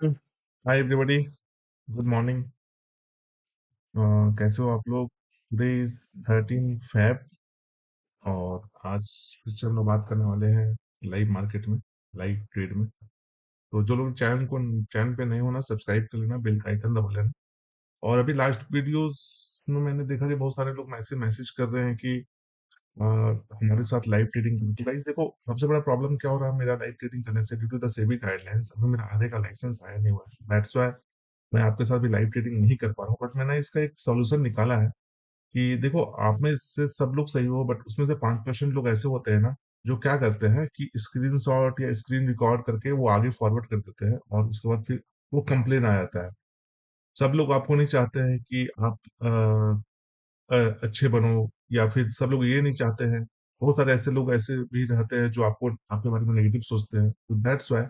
Hi everybody, good morning. कैसे हो आप लोग? टुडे इज 13 फेब और आज फिर से हम लोग बात करने वाले हैं लाइव मार्केट में, लाइव ट्रेड में। तो जो लोग चैनल पे नहीं होना, सब्सक्राइब कर लेना, बेल का आइकन दबा लेना। और अभी लास्ट वीडियोस में मैंने देखा कि बहुत सारे लोग मैसेज मैसेज कर रहे हैं कि हमारे साथ लाइव ट्रेडिंग करो। तो गाइस देखो, सबसे बड़ा प्रॉब्लम क्या हो रहा है मेरा लाइव ट्रेडिंग करने से, due to the SEBI guidelines अभी मेरा आने का लाइसेंस आया नहीं हुआ है। दैट्स व्हाई मैं आपके साथ भी लाइव ट्रेडिंग नहीं कर पा रहा हूँ। बट मैंने इसका एक सॉल्यूशन निकाला है कि देखो, आप में से सब लोग सही हो, बट उसमें से 5% लोग ऐसे होते हैं ना, जो क्या करते हैं कि स्क्रीनशॉट या स्क्रीन रिकॉर्ड करके वो आगे फॉरवर्ड कर देते हैं और उसके बाद फिर वो कंप्लेन आ जाता है। सब लोग आपको नहीं चाहते हैं कि आप अच्छे बनो, या फिर सब लोग ये नहीं चाहते हैं। बहुत सारे ऐसे लोग ऐसे भी रहते हैं जो आपको आपके बारे में नेगेटिव सोचते हैं। तो दैट्स वाई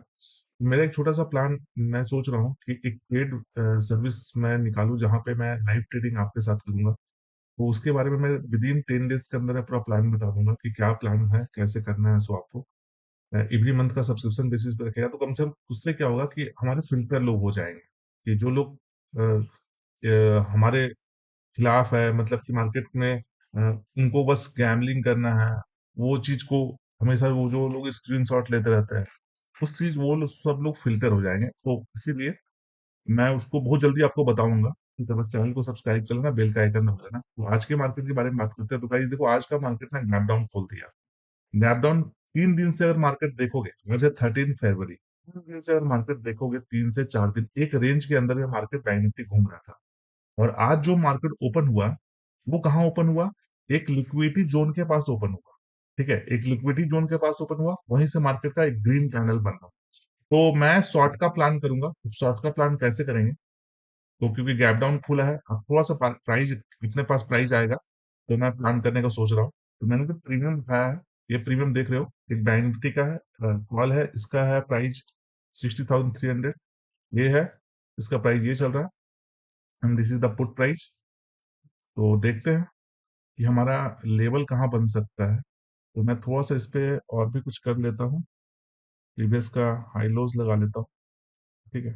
मेरा एक छोटा सा प्लान, मैं सोच रहा हूँ कि एक पेड सर्विस मैं निकालूं जहां पे मैं लाइव ट्रेडिंग आपके साथ करूंगा। तो उसके बारे में मैं विद इन 10 डेज के अंदर मैं पूरा प्लान बता दूंगा कि क्या प्लान है, कैसे करना है। सो आपको एवरी मंथ का सब्सक्रिप्शन बेसिस पे रखेगा, तो कम से कम उससे क्या होगा कि हमारे फिल्टर लोग हो जाएंगे कि जो लोग हमारे खिलाफ है, मतलब कि मार्केट में उनको बस गैम्बलिंग करना है, वो चीज को हमेशा वो जो लोग स्क्रीनशॉट लेते रहते हैं, उस चीज सब लोग फिल्टर हो जाएंगे। तो इसीलिए मैं उसको बहुत जल्दी आपको बताऊंगा। ठीक है, बस चैनल को सब्सक्राइब कर लेना, बेल का आइकन दबा देना। तो आज के मार्केट के बारे में बात करते हैं। तो गाइस देखो, आज का मार्केट ने गैप डाउन खोल दिया। गैप डाउन 3 दिन से अगर मार्केट देखोगे, आज है 13 फरवरी, 3 दिन से अगर मार्केट देखोगे, 3 से 4 दिन एक रेंज के अंदर ये मार्केट बैंक निफ्टी घूम रहा था। और आज जो मार्केट ओपन हुआ, वो कहाँ ओपन हुआ? एक लिक्विडिटी जोन के पास ओपन हुआ। ठीक है, एक लिक्विडिटी जोन के पास ओपन हुआ, वहीं से मार्केट का एक ग्रीन कैंडल बन रहा। तो मैं शॉर्ट का प्लान करूंगा। शॉर्ट का प्लान कैसे करेंगे? तो क्योंकि गैप डाउन खुला है, अब थोड़ा सा प्राइस, अपने पास प्राइस आएगा, तो मैं प्लान करने का सोच रहा हूँ। तो मैंने जो प्रीमियम दिखाया है, ये प्रीमियम देख रहे हो, एक बैंक निफ्टी का है, कॉल है, इसका है प्राइस 60,300। ये है, इसका प्राइस ये चल रहा है, and this is the put price. तो देखते हैं कि हमारा लेवल कहाँ बन सकता है। तो मैं थोड़ा सा इस पे और भी कुछ कर लेता हूँ, प्रीवियस का हाई लोज लगा लेता हूँ। ठीक है,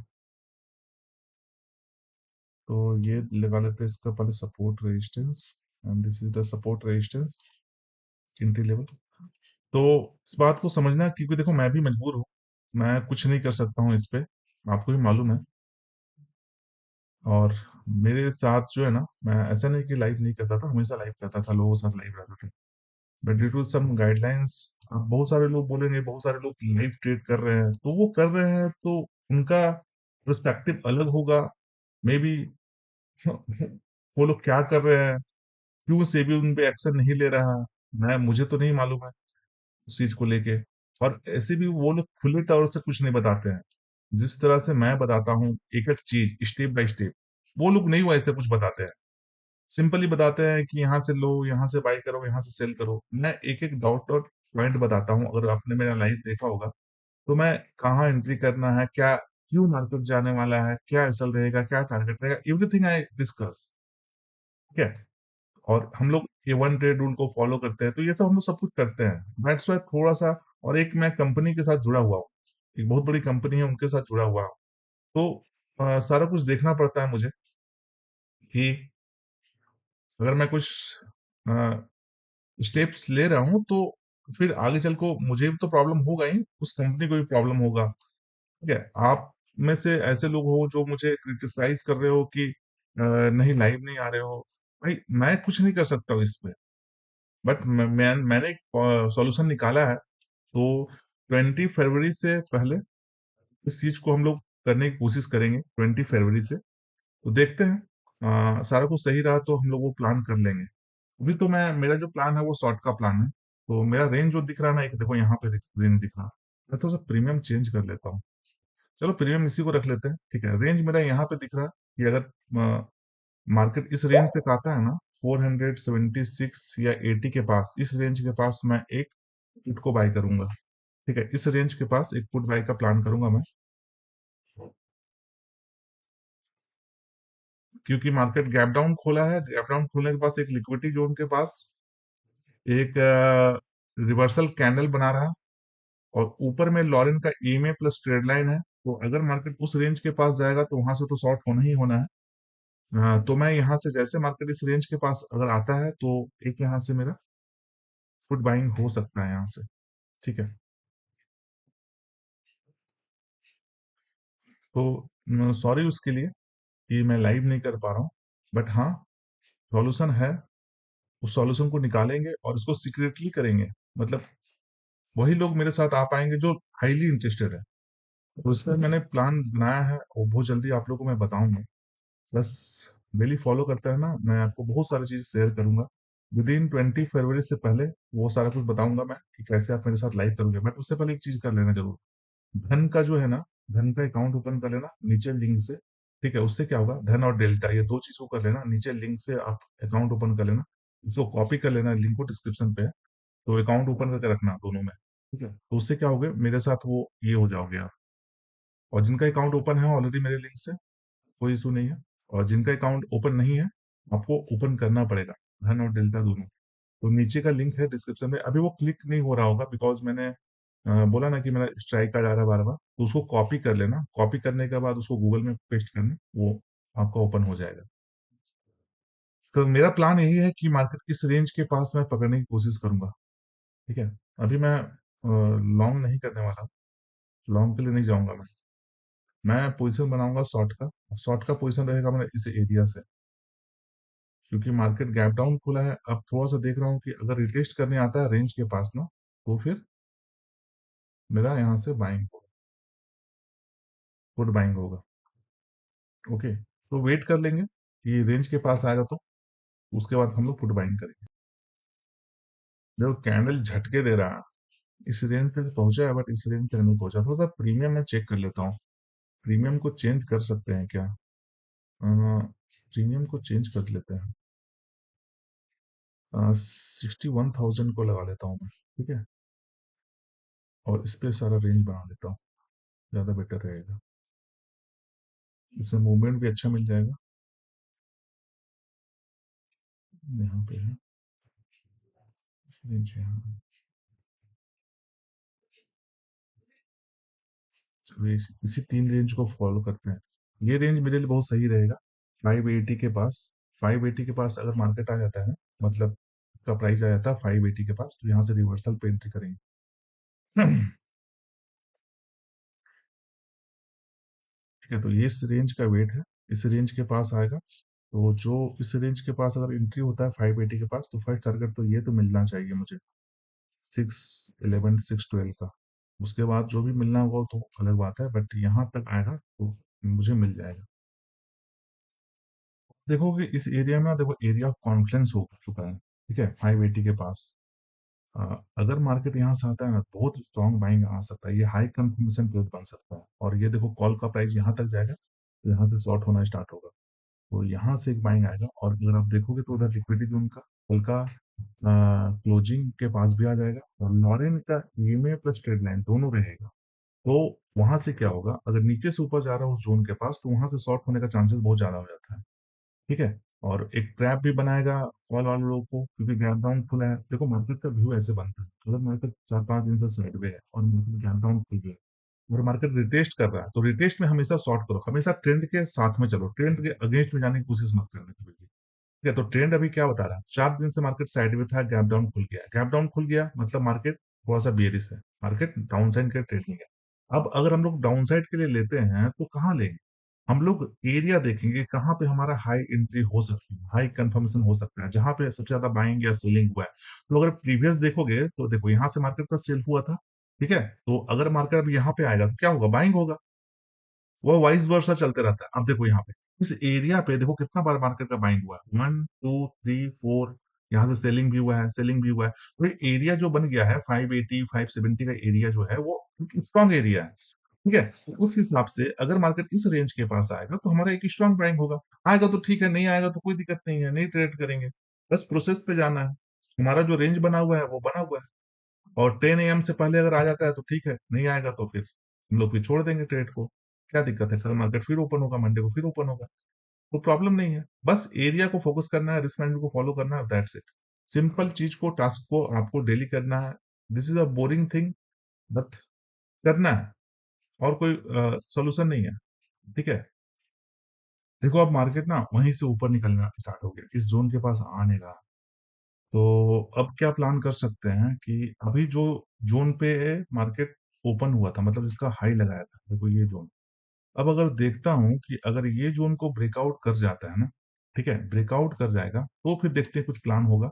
तो ये लगा लेते हैं इसका पहले support resistance, and this is the support resistance, entry level. तो इस बात को समझना, क्योंकि देखो मैं भी मजबूर हूँ, मैं कुछ नहीं कर सकता हूँ इस पे, आपको भी मालूम है। और मेरे साथ जो है ना, मैं ऐसा नहीं कि लाइव नहीं करता था, हमेशा लाइव करता था, लोगों के साथ लाइव रहता था। But due to some guidelines, अब बहुत सारे लोग बोलेंगे, बहुत सारे लोग लाइव ट्रेड कर रहे हैं, तो वो कर रहे हैं तो उनका पर्सपेक्टिव अलग होगा। मे बी वो लोग क्या कर रहे हैं, क्यों सेबी उन पे एक्शन नहीं ले रहा, मैं मुझे तो नहीं मालूम है उस चीज को लेके। और ऐसे भी वो लोग खुले तौर से कुछ नहीं बताते हैं, जिस तरह से मैं बताता हूँ एक एक चीज स्टेप बाय स्टेप, वो लोग नहीं वैसे कुछ बताते हैं। सिंपली बताते हैं कि यहाँ से लो, यहाँ से बाई करो, यहाँ से सेल करो। मैं एक एक डॉट डॉट पॉइंट बताता हूँ। अगर आपने मेरा लाइव देखा होगा, तो मैं कहाँ एंट्री करना है, क्या क्यों मार्केट जाने वाला है, क्या एसल रहेगा, क्या टारगेट रहेगा, एवरीथिंग आई डिस्कस। ठीक है, और हम लोग ये वन ट्रेड रूल को फॉलो करते हैं, तो ये सब हम लोग सब कुछ करते हैं। दैट्स वाई थोड़ा सा, और एक मैं कंपनी के साथ जुड़ा हुआ हूँ, एक बहुत बड़ी कंपनी है, उनके साथ जुड़ा हुआ हूँ। तो सारा कुछ देखना पड़ता है मुझे कि अगर मैं कुछ स्टेप्स ले रहा हूँ, तो फिर आगे चल को मुझे भी तो प्रॉब्लम होगा ही, उस कंपनी को भी प्रॉब्लम होगा। ठीक है, आप में से ऐसे लोग हो जो मुझे क्रिटिसाइज कर रहे हो कि नहीं लाइव नहीं आ रहे हो। भाई मैं कुछ नहीं कर सकता हूँ इस पे, बट मैंने एक सॉल्यूशन निकाला है। तो 20 फरवरी से पहले इस चीज को हम लोग करने की कोशिश करेंगे, 20 फरवरी से। तो देखते हैं, सारा कुछ सही रहा तो हम लोग वो प्लान कर लेंगे। अभी तो मैं, मेरा जो प्लान है वो शॉर्ट का प्लान है। तो मेरा रेंज जो दिख रहा है ना, एक देखो यहाँ पे रेंज दिख रहा है, मैं थोड़ा सा प्रीमियम चेंज कर लेता हूँ। चलो प्रीमियम इसी को रख लेते हैं। ठीक है, रेंज मेरा यहाँ पे दिख रहा है कि अगर मार्केट इस रेंज तक आता है ना, 476 या 80 के पास, इस रेंज के पास मैं एक पुट को बाय करूंगा। ठीक है, इस रेंज के पास एक पुट बाय का प्लान करूंगा मैं, क्योंकि मार्केट गैप डाउन खोला है। गैप डाउन खोलने के पास एक लिक्विडिटी जोन के पास एक रिवर्सल कैंडल बना रहा है, और ऊपर में लॉरेन का ईएमए प्लस ट्रेड लाइन है। तो अगर मार्केट उस रेंज के पास जाएगा तो वहां से तो शॉर्ट होना ही होना है। तो मैं यहाँ से जैसे मार्केट इस रेंज के पास अगर आता है तो एक यहाँ से मेरा फुट बाइंग हो सकता है यहाँ से। ठीक है, तो सॉरी उसके लिए कि मैं लाइव नहीं कर पा रहा हूँ, बट हाँ, सॉल्यूशन है। उस सॉल्यूशन को निकालेंगे और इसको सीक्रेटली करेंगे। मतलब वही लोग मेरे साथ आ पाएंगे जो हाईली इंटरेस्टेड है। तो इसमें मैंने प्लान बनाया है और बहुत जल्दी आप लोगों को मैं बताऊंगा। बस डेली फॉलो करता है ना, मैं आपको बहुत सारी चीज़ शेयर करूंगा। विद इन 20 फरवरी से पहले वो सारा कुछ बताऊंगा मैं कि कैसे आप मेरे साथ लाइव करोगे। बट उससे पहले एक चीज कर लेना जरूर, धन का जो है ना, धन का अकाउंट ओपन कर लेना नीचे लिंक से। ठीक है, उससे क्या होगा, धन और डेल्टा ये दो चीज को कर लेना, नीचे लिंक से आप अकाउंट ओपन कर लेना। उसको कॉपी कर लेना, लिंक को डिस्क्रिप्शन पे है। तो अकाउंट ओपन करके रखना दोनों में। ठीक है, तो उससे क्या होगा, मेरे साथ वो ये हो जाओगे आप। और जिनका अकाउंट ओपन है ऑलरेडी मेरे लिंक से, कोई इशू नहीं है। और जिनका अकाउंट ओपन नहीं है, आपको ओपन करना पड़ेगा, धन और डेल्टा दोनों। तो नीचे का लिंक है डिस्क्रिप्शन में, अभी वो क्लिक नहीं हो रहा होगा बिकॉज मैंने बोला ना कि मेरा स्ट्राइक का जा रहा है बार बार। तो उसको कॉपी कर लेना, कॉपी करने के बाद उसको गूगल में पेस्ट करना, वो आपका ओपन हो जाएगा। तो मेरा प्लान यही है कि मार्केट किस रेंज के पास मैं पकड़ने की कोशिश करूंगा। ठीक है, अभी मैं लॉन्ग नहीं करने वाला, लॉन्ग के लिए नहीं जाऊंगा मैं पोजीशन बनाऊंगा शॉर्ट का। शॉर्ट का पोजीशन रहेगा मेरा इस एरिया से, क्योंकि मार्केट गैप डाउन खुला है। अब थोड़ा सा देख रहा हूँ कि अगर रिटेस्ट करने आता है रेंज के पास ना, तो फिर मेरा यहाँ से बाइंग होगा, गुड बाइंग होगा। ओके, तो वेट कर लेंगे कि रेंज के पास आएगा तो उसके बाद हम लोग फुट बाइंग करेंगे। देखो कैंडल झटके दे रहा है, इस रेंज पे तो पहुंचा है बट इस रेंज तक नहीं पहुंचा। थोड़ा सा प्रीमियम में चेक कर लेता हूँ, प्रीमियम को चेंज कर सकते हैं क्या? प्रीमियम को चेंज कर लेते हैं, 61,000 को लगा लेता हूँ मैं। ठीक है, और इस पे सारा रेंज बना लेता हूँ, ज़्यादा बेटर रहेगा। इसमें मूवमेंट भी अच्छा मिल जाएगा। यहाँ पे है रेंज, यहाँ। चलो इसी तीन रेंज को फॉलो करते हैं। ये रेंज मेरे लिए बहुत सही रहेगा, 580 के पास। 580 के पास अगर मार्केट आ जाता है ना, मतलब का प्राइस आ जाता है 580 के पास, तो यहाँ से रिवर्सल पे एंट्री करेंगे। ठीक है, तो ये इस रेंज का वेट है, इस रेंज के पास आएगा। तो जो इस रेंज के पास अगर एंट्री होता है 580 के पास, तो फर्स्ट टारगेट तो ये तो मिलना चाहिए मुझे, 611 612 का। उसके बाद जो भी मिलना होगा तो अलग बात है, बट यहाँ तक आएगा तो मुझे मिल जाएगा। देखो कि इस एरिया में, देखो एरिया ऑफ कॉन्फ्लेंस हो चुका है। ठीक है, 580 के पास। अगर मार्केट यहाँ से आता है ना, तो बहुत स्ट्रॉन्ग बाइंग आ सकता है, ये हाई कंफर्मेशन ट्रेड बन सकता है। और ये देखो कॉल का प्राइस यहाँ तक जाएगा तो यहाँ से शॉर्ट होना स्टार्ट होगा। तो यहाँ से एक बाइंग आएगा, और अगर आप देखोगे तो उधर लिक्विडिटी उनका कल का क्लोजिंग के पास भी आ जाएगा, और लॉरेन का ईएमए प्लस ट्रेड लाइन दोनों रहेगा। तो वहां से क्या होगा, अगर नीचे से ऊपर जा रहा है उस जोन के पास, तो वहां से शॉर्ट होने का चांसेस बहुत ज्यादा हो जाता है। ठीक है, और एक ट्रैप भी बनाएगा कॉल वाले लोगों को, क्योंकि गैप डाउन खुला है। देखो मार्केट का व्यू ऐसे बनता है, अगर मार्केट 4-5 दिन से साइडवे है और मार्केट गैप डाउन खुल गया और मार्केट रिटेस्ट कर रहा है, तो रिटेस्ट में हमेशा शॉर्ट करो, हमेशा ट्रेंड के साथ में चलो, ट्रेंड के अगेंस्ट में जाने की कोशिश मत करना कभी भी। ठीक है, तो ट्रेंड अभी क्या बता रहा है, 4 दिन से मार्केट साइडवे था, गैप डाउन खुल गया, गैप डाउन खुल गया मतलब मार्केट थोड़ा सा बेरिश है, मार्केट डाउन साइड के ट्रेड में है। अब अगर हम लोग डाउन साइड के लिए लेते हैं तो कहाँ लेंगे, हम लोग एरिया देखेंगे कहाँ पे हमारा हाई एंट्री हो सकती है, हाई कंफर्मेशन हो सकता है, जहां पे सबसे ज्यादा बाइंग या सेलिंग हुआ है। तो अगर प्रीवियस देखोगे तो देखो यहाँ से मार्केट का सेल हुआ था। ठीक है, तो अगर मार्केट अब यहाँ पे आएगा तो क्या होगा, बाइंग होगा। वो वाइस वर्सा चलते रहता है। अब देखो यहाँ पे इस एरिया पे देखो कितना बार मार्केट का बाइंग हुआ है, 1 2 3 4, यहाँ से सेलिंग भी हुआ है, सेलिंग भी हुआ है। तो ये एरिया जो बन गया है 580 570 का एरिया जो है वो स्ट्रॉन्ग एरिया है। ठीक है, तो उस हिसाब से अगर मार्केट इस रेंज के पास आएगा तो हमारा एक स्ट्रॉन्ग बाइंग होगा। आएगा तो ठीक है, नहीं आएगा तो कोई दिक्कत नहीं है, नहीं ट्रेड करेंगे। बस प्रोसेस पे जाना है, हमारा जो रेंज बना हुआ है वो बना हुआ है। और 10 AM से पहले अगर आ जाता है तो ठीक है, नहीं आएगा तो फिर हम लोग फिर छोड़ देंगे ट्रेड को। क्या दिक्कत है, कल मार्केट फिर ओपन होगा, मंडे को फिर ओपन होगा, कोई प्रॉब्लम नहीं है। बस एरिया को फोकस करना है, रिस्क मैनेजमेंट को फॉलो करना है, दैट्स इट। सिंपल चीज को, टास्क को आपको डेली करना है। This is a boring thing, but करना है। और कोई सोल्यूशन नहीं है। ठीक है, देखो अब मार्केट ना वहीं से ऊपर निकलना स्टार्ट हो गया, इस जोन के पास आने का। तो अब क्या प्लान कर सकते हैं कि अभी जो जोन पे मार्केट ओपन हुआ था, मतलब जिसका हाई लगाया था, देखो ये जोन, अब अगर देखता हूँ कि अगर ये जोन को ब्रेकआउट कर जाता है ना, ठीक है, ब्रेकआउट कर जाएगा तो फिर देखते हैं कुछ प्लान होगा।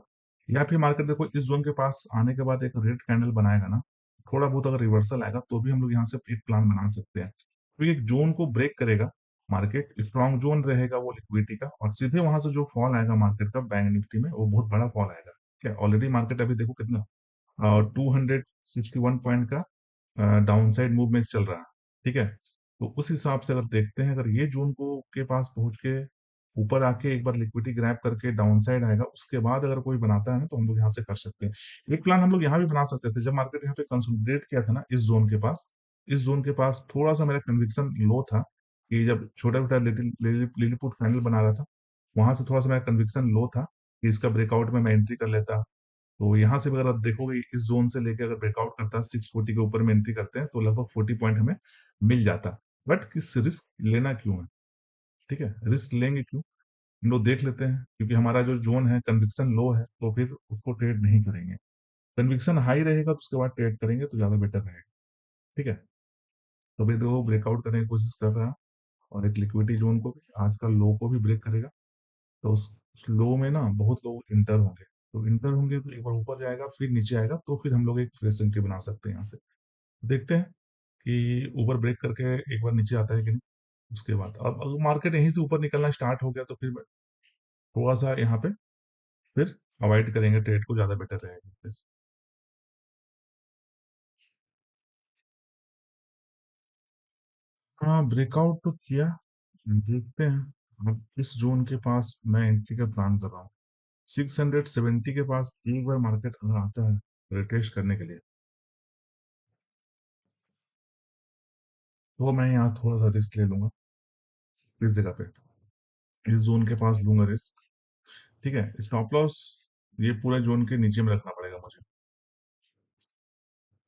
या फिर मार्केट देखो इस जोन के पास आने के बाद एक रेड कैंडल बनाएगा ना, थोड़ा बहुत अगर रिवर्सल आएगा तो भी हम लोग यहाँ से एक प्लान बना सकते हैं। तो एक जोन को ब्रेक करेगा मार्केट, स्ट्रॉन्ग जोन रहेगा वो लिक्विडिटी का, और सीधे वहां से जो फॉल आएगा मार्केट का बैंक निफ्टी में, वो बहुत बड़ा फॉल आएगा। ठीक है, ऑलरेडी मार्केट अभी देखो कितना 261 पॉइंट का डाउन साइड मूव में चल रहा है। ठीक है, तो उस हिसाब से अगर देखते हैं, अगर ये जोन को के पास पहुंच के ऊपर आके एक बार लिक्विडिटी ग्रैब करके डाउन साइड आएगा, उसके बाद अगर कोई बनाता है ना, तो हम लोग यहाँ से कर सकते हैं एक प्लान। हम लोग यहाँ भी बना सकते थे जब मार्केट यहाँ पे कंसोलिडेट किया था ना, इस जोन के पास, इस जोन के पास थोड़ा सा मेरा कन्विक्शन लो था कि जब छोटा छोटा लिलीपुट कैंडल बना रहा था, वहां से थोड़ा सा मेरा कन्विक्शन लो था कि इसका ब्रेकआउट में मैं एंट्री कर लेता। तो यहाँ से भी अगर आप देखोगे इस जोन से लेके अगर ब्रेकआउट करता है 640 के ऊपर में एंट्री करते हैं, तो लगभग 40 पॉइंट हमें मिल जाता। बट किस रिस्क लेना क्यों है? ठीक है, रिस्क लेंगे क्यों? हम लोग देख लेते हैं, क्योंकि हमारा जो जोन है कन्विक्शन लो है, तो फिर उसको ट्रेड नहीं करेंगे। कन्विक्शन हाई रहेगा तो उसके बाद ट्रेड करेंगे तो ज्यादा बेटर रहेगा। ठीक है, तो भाई देखो ब्रेकआउट करने की कोशिश कर रहा है, और एक लिक्विडिटी जोन को भी, आज का लो को भी ब्रेक करेगा। तो उस लो में ना बहुत लोग इंटर होंगे, तो इंटर होंगे तो एक बार ऊपर जाएगा फिर नीचे आएगा, तो फिर हम लोग एक फ्रेश एंट्री बना सकते हैं यहाँ से। देखते हैं कि ऊपर ब्रेक करके एक बार नीचे आता है कि नहीं। उसके बाद अब अगर मार्केट यहीं से ऊपर निकलना स्टार्ट हो गया, तो फिर थोड़ा सा यहाँ पे फिर अवॉइड करेंगे ट्रेड को, ज्यादा बेटर रहेगा फिर। हाँ, ब्रेकआउट तो किया, देखते हैं अब किस जोन के पास मैं एंट्री का प्लान कर रहा हूँ। 670 के पास एक बार मार्केट अगर आता है रिटेस्ट करने के लिए, तो मैं यहाँ थोड़ा सा रिस्क ले लूंगा। इस जगह पे इस जोन के पास लूंगा रिस्क। ठीक है, स्टॉप लॉस ये पूरे जोन के नीचे में रखना पड़ेगा मुझे।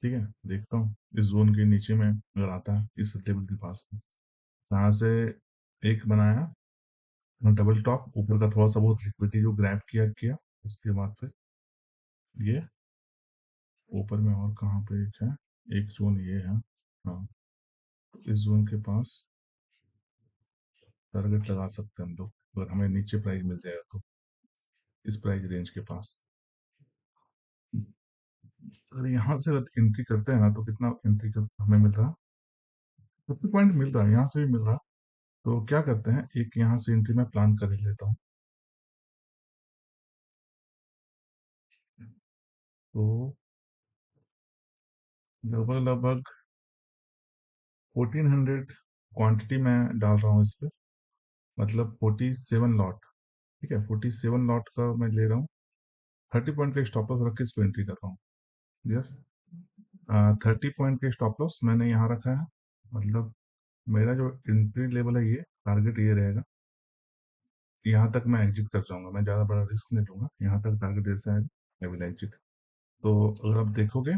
ठीक है, देखता हूँ इस जोन के नीचे में अगर आता है इस टेबल के पास, यहाँ से एक बनाया डबल टॉप ऊपर का, थोड़ा सा बहुत लिक्विडिटी जो ग्रैब किया किया, उसके बाद फिर ये ऊपर में और कहाँ पे एक है, एक जोन ये है। हाँ, तो इस जोन के पास टारगेट लगा सकते हैं हम लोग, अगर हमें नीचे प्राइस मिल जाएगा तो इस प्राइस रेंज के पास। अगर यहाँ से अगर एंट्री करते हैं ना, तो कितना एंट्री कर हमें मिल रहा, 50 पॉइंट मिल रहा है, यहाँ से भी मिल रहा। तो क्या करते हैं, एक यहाँ से एंट्री मैं प्लान कर ही लेता हूँ। तो लगभग लगभग 1400 क्वांटिटी मैं डाल रहा हूँ इस पे, मतलब 47 लॉट। ठीक है, 47 लॉट का मैं ले रहा हूँ। 30 पॉइंट का स्टॉप लॉस रख के इसको एंट्री कर रहा हूँ। यस, 30 पॉइंट का स्टॉप लॉस मैंने यहाँ रखा है, मतलब मेरा जो एंट्री लेवल है, ये टारगेट ये रहेगा, यहाँ तक मैं एग्जिट कर जाऊंगा, मैं ज़्यादा बड़ा रिस्क नहीं लूंगा, यहाँ तक टारगेट जैसे आएगा आई विल एग्जिट। तो अगर आप देखोगे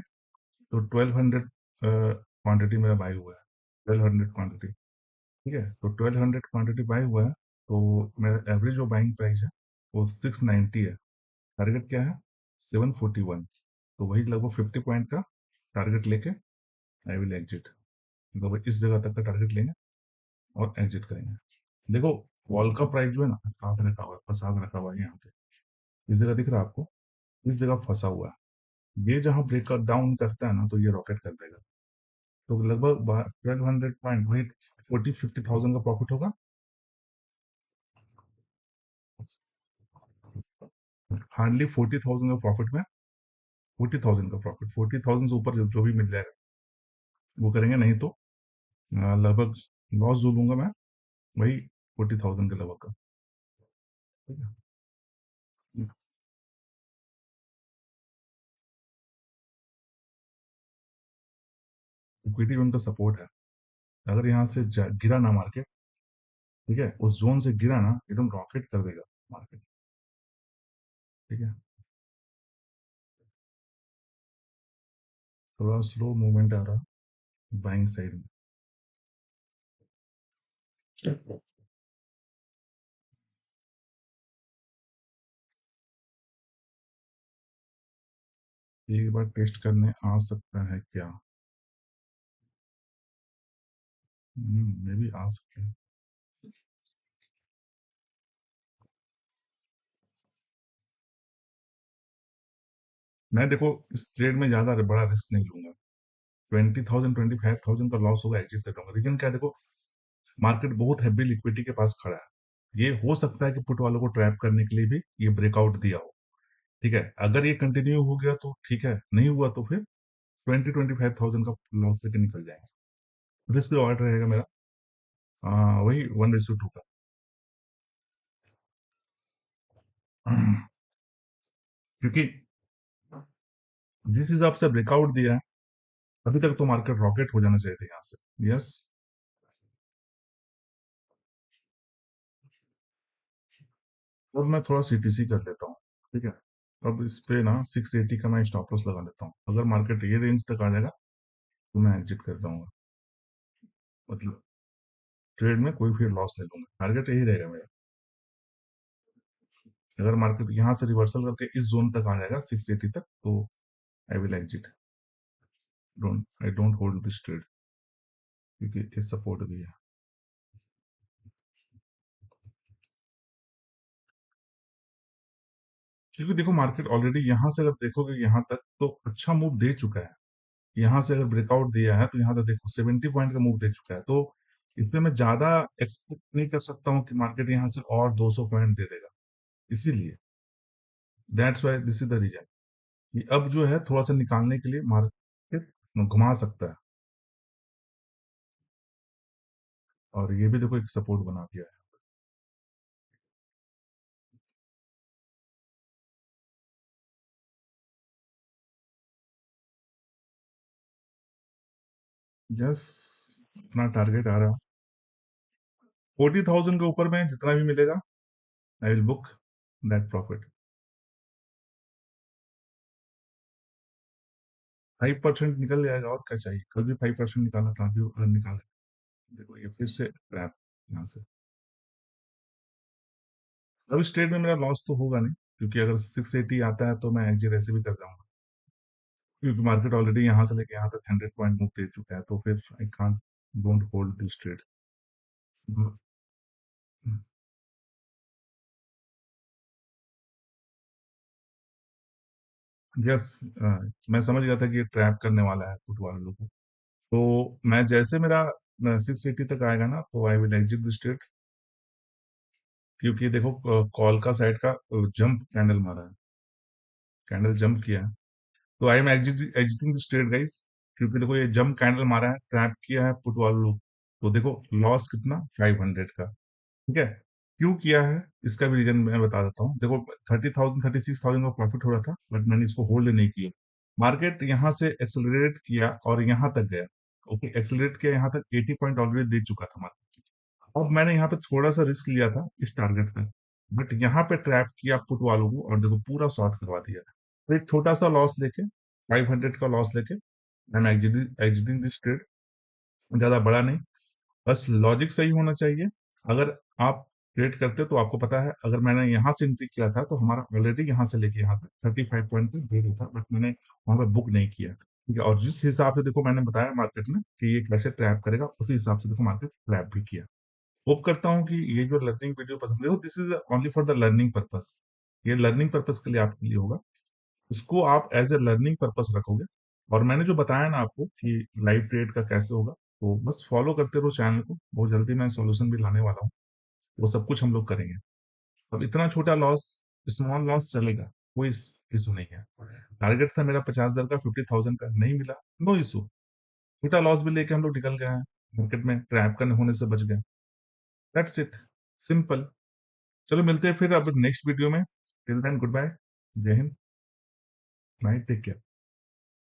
तो 1200 क्वांटिटी मेरा बाई हुआ है, 1200 क्वांटिटी। ठीक है, तो 1200 क्वांटिटी बाई हुआ है, तो मेरा एवरेज जो बाइंग प्राइस है वो 690 है। टारगेट क्या है, 741। तो वही लगभग 50 पॉइंट का टारगेट लेके आई विल एग्जिट, मतलब इस जगह तक का टारगेट लेंगे और एग्जिट करेंगे। देखो वॉल का प्राइस जो है ना, काट रखा हुआ है, फंसा के रखा हुआ है यहाँ पे, इस जगह दिख रहा है आपको, इस जगह फंसा हुआ है। ये जहाँ ब्रेक डाउन करता है ना, तो ये रॉकेट कर देगा। तो लगभग 1200 पॉइंट, वही 40-50 थाउजेंड का प्रॉफिट होगा। हार्डली 40 थाउजेंड का प्रॉफिट में, 40 थाउजेंड का प्रॉफिट, 40 थाउजेंड से ऊपर जो भी मिल जाएगा वो करेंगे, नहीं तो लगभग लॉस जो लूंगा मैं वही 40 थाउजेंड के लगभग का। ठीक है, इक्विटी उनका सपोर्ट है। अगर यहाँ से गिरा ना मार्केट, ठीक है, उस जोन से गिरा ना, एकदम रॉकेट कर देगा मार्केट। ठीक है, थोड़ा स्लो मूवमेंट आ रहा है बाइंग साइड में। एक बार टेस्ट करने आ सकता है क्या? मे भी आ सकता है। मैं देखो इस ट्रेड में ज्यादा बड़ा रिस्क नहीं लूंगा। 20,000 25,000 का लॉस होगा, एग्जिट कर दूंगा। रीजन क्या है, देखो मार्केट बहुत हैवी लिक्विडिटी के पास खड़ा है। ये हो सकता है कि पुट वालों को ट्रैप करने के लिए भी ये ब्रेकआउट दिया हो। ठीक है, अगर ये कंटिन्यू हो गया तो ठीक है, नहीं हुआ तो फिर 20-25,000 का लॉस लेके निकल जाएंगे। रिस्क ऑर्डर रहेगा मेरा वही 1:2 का। क्योंकि जिस हिसाब से ब्रेकआउट दिया है, अभी तक तो मार्केट रॉकेट हो जाना चाहिए था यहाँ से। यस। और मैं थोड़ा सीटीसी कर लेता हूँ। ठीक है, अब इस पे ना 680 का मैं स्टॉप लॉस लगा लेता हूँ। अगर मार्केट ये रेंज तक आ जाएगा तो मैं एग्जिट कर जाऊंगा। मतलब ट्रेड में कोई फिर लॉस ले लूंगा, टारगेट यही रहेगा मेरा। अगर मार्केट यहाँ से रिवर्सल करके इस जोन तक आ जाएगा 680 तक, तो I will exit. Don't I don't hold this trade, क्योंकि ये सपोर्ट भी है। क्योंकि देखो मार्केट ऑलरेडी यहाँ से अगर देखोगे यहाँ तक तो अच्छा मूव दे चुका है। यहाँ से अगर ब्रेकआउट दिया है तो यहाँ तक देखो 70 पॉइंट का मूव दे चुका है। तो इसमें मैं ज्यादा एक्सपेक्ट नहीं कर सकता हूँ कि मार्केट यहाँ से और 200 पॉइंट दे देगा। इसीलिए that's why this is the reason कि अब जो है थोड़ा सा निकालने के लिए मार्केट घुमा सकता है। और ये भी देखो एक सपोर्ट बना दिया है। यस, अपना टारगेट आ रहा। 40,000 के ऊपर में जितना भी मिलेगा I will book that profit. 5% निकल जाएगा, और क्या चाहिए। कल भी 5% निकाला था, अभी निकाला। देखो ये फिर से ट्रैप यहाँ से। अब इस ट्रेड में मेरा लॉस तो होगा नहीं, क्योंकि अगर 680 आता है तो मैं एग्जिट ऐसे भी कर जाऊंगा। क्योंकि मार्केट ऑलरेडी यहाँ से लेके यहाँ तक 100 पॉइंट मूव दे चुका है, तो फिर I can't don't hold this trade. Yes, मैं समझ गया था कि ये ट्रैप करने वाला है पुट वाले लोगों को। तो मैं जैसे मेरा 680 तक आएगा ना, तो I will exit this trade. क्योंकि देखो कॉल का साइड का जंप कैंडल मारा है, कैंडल जंप किया है। तो I am exiting this trade guys. क्योंकि देखो ये जंप कैंडल मारा है, ट्रैप किया है पुट वाले लोग। तो देखो लॉस कितना, 500 का। ठीक है, क्यों किया है इसका भी रीजन मैं बता देता हूँ। देखो 30,000 36,000 का प्रॉफिट हो रहा था, बट मैंने इसको होल्ड नहीं किया। मार्केट यहाँ से एक्सेलरेट किया और यहाँ तक गया। ओके, एक्सेलरेट किया यहाँ तक, 80 पॉइंट ऑलरेडी दे चुका था मार्केट। अब मैंने यहाँ पे थोड़ा सा रिस्क लिया था इस टारगेट का, बट यहाँ पे ट्रैप किया पुट वालों को और देखो पूरा शॉर्ट करवा दिया। तो एक छोटा सा लॉस लेके, 500 का लॉस लेके I am exiting this trade. ज्यादा बड़ा नहीं, बस लॉजिक सही होना चाहिए। अगर आप ट्रेड करते तो आपको पता है, अगर मैंने यहाँ से एंट्री किया था तो हमारा ऑलरेडी यहाँ से लेके यहाँ तक 35 पॉइंट पे दे रहा था, बट मैंने वहां पे बुक नहीं किया। ठीक है, और जिस हिसाब से देखो मैंने बताया मार्केट में कि ये कैसे ट्रैप करेगा, उसी हिसाब से देखो मार्केट ट्रैप भी किया। होप करता हूँ कि ये जो लर्निंग वीडियो पसंद है, this is only for the learning purpose. ये लर्निंग पर्पस के लिए आपके लिए होगा। इसको आप एज ए लर्निंग पर्पस रखोगे। और मैंने जो बताया ना आपको कि लाइव ट्रेड का कैसे होगा, तो बस फॉलो करते रहो चैनल को। बहुत जल्दी मैं सॉल्यूशन भी लाने वाला हूँ, वो सब कुछ हम लोग करेंगे। अब इतना छोटा लॉस, स्मॉल लॉस चलेगा, कोई इशू नहीं है। टारगेट था मेरा 50,000 का, 50,000 का नहीं मिला, नो इशू। छोटा लॉस भी लेके हम लोग निकल गए हैं, मार्केट में ट्रैप करने होने से बच गए। That's it, simple. चलो मिलते हैं फिर अब नेक्स्ट वीडियो में। टिल देन गुड बाय, जय हिंद, बाय, टेक केयर।